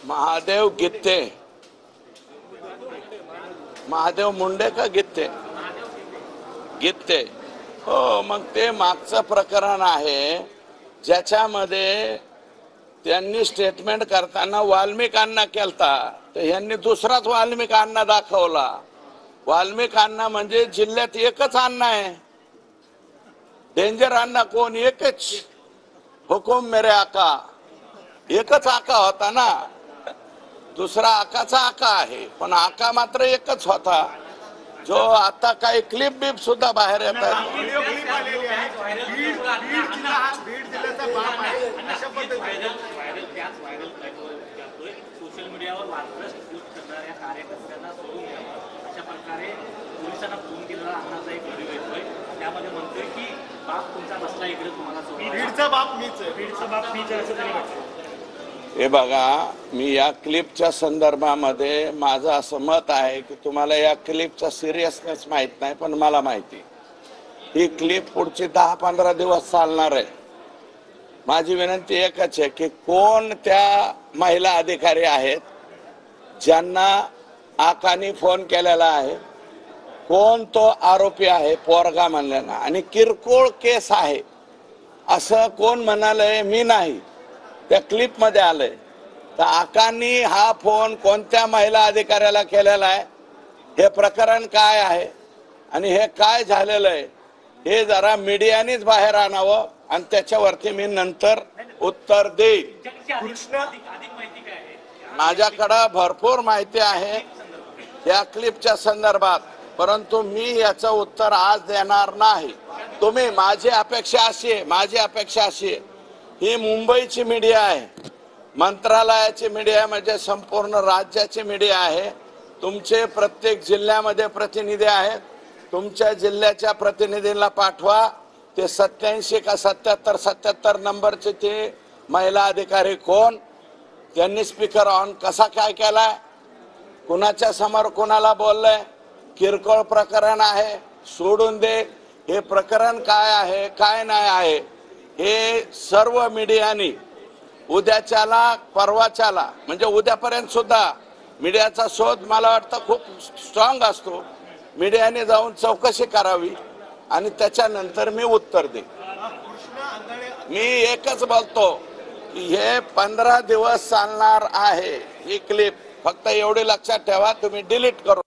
महादेव गित्ते, महादेव मुंडे का गित्ते? गित्ते हो. मग ते मागचं प्रकरण आहे ज्याच्यामध्ये त्यांनी स्टेटमेंट करताना वाल्मिकांना केलता, तर यांनी दुसराच वाल्मिकांना दाखवला. वाल्मिकांना म्हणजे जिल्ह्यात एकच अण्णा आहे, डेंजर अण्णा कोण? एकच, हुकुम मेरे आका, एकच आका होता ना. दुसरा आकाचा आका आहे, पण आका मात्र एकच होता. जो आता काही क्लिप बीप सुद्धा बाहेर येत आहेत. सोशल मीडियावर वादग्रस्त करणाऱ्या कार्यकर्त्यांना सोडून द्यावं अशा प्रकारे पोलिसांना फोन केलेला अण्णाचा एक व्हिडिओ येतोय. त्यामध्ये म्हणतोय की बाप तुमचा बसला इकडे, तुम्हाला बीडचा बाप मीच आहे, बीडचा बाप मीच आहे असं तरी वाटतं. हे बघा, मी या क्लिपच्या संदर्भामध्ये माझं असं मत आहे की तुम्हाला या क्लिपचा सिरियसनेस माहित नाही, पण मला माहिती. ही क्लिप पुढचे 10-15 दिवस चालणार आहे. माझी विनंती एकच आहे की कोण त्या महिला अधिकारी आहेत ज्यांना आकानी फोन केलेला आहे, कोण तो आरोपी आहे पोरगा म्हणलेला, आणि किरकोळ केस आहे असं कोण म्हणालंय? मी नाही, त्या क्लिप मध्ये आलंय. तर आकांनी हा फोन कोणत्या महिला अधिकाऱ्याला केलेला आहे, हे प्रकरण काय आहे आणि हे काय झालेलं आहे हे जरा मीडियानेच बाहेर आणावं, आणि त्याच्यावरती मी नंतर उत्तर देईन. माझ्याकडे भरपूर माहिती आहे या क्लिपच्या संदर्भात, परंतु मी याचं उत्तर आज देणार नाही. तुम्ही, माझी अपेक्षा अशी आहे, ही मुंबईची मीडिया आहे, मंत्रालयाची मीडिया म्हणजे संपूर्ण राज्याची मीडिया आहे. तुमचे प्रत्येक जिल्ह्यामध्ये प्रतिनिधी आहेत, तुमच्या जिल्ह्याच्या प्रतिनिधींना पाठवा. ते 87 का 77 नंबरचे ते महिला अधिकारी कोण, त्यांनी स्पीकर ऑन कसा काय केलाय, कुणाच्या समोर कुणाला बोललंय, किरकोळ प्रकरण आहे, सोडून दे. हे प्रकरण काय आहे काय नाही आहे हे सर्व मीडियानी उद्याच्याला परवाच्याला म्हणजे उद्यापर्यंत सुद्धा मीडियाचा शोध मला वाटतं खूप स्ट्रॉंग असतो. मीडियाने जाऊन चौकशी करावी आणि त्याच्यानंतर मी उत्तर देईन. मी एकच बोलतो की हे 15 दिवस चालणार आहे ही क्लिप. फक्त एवढे लक्षात ठेवा, तुम्ही डिलीट करू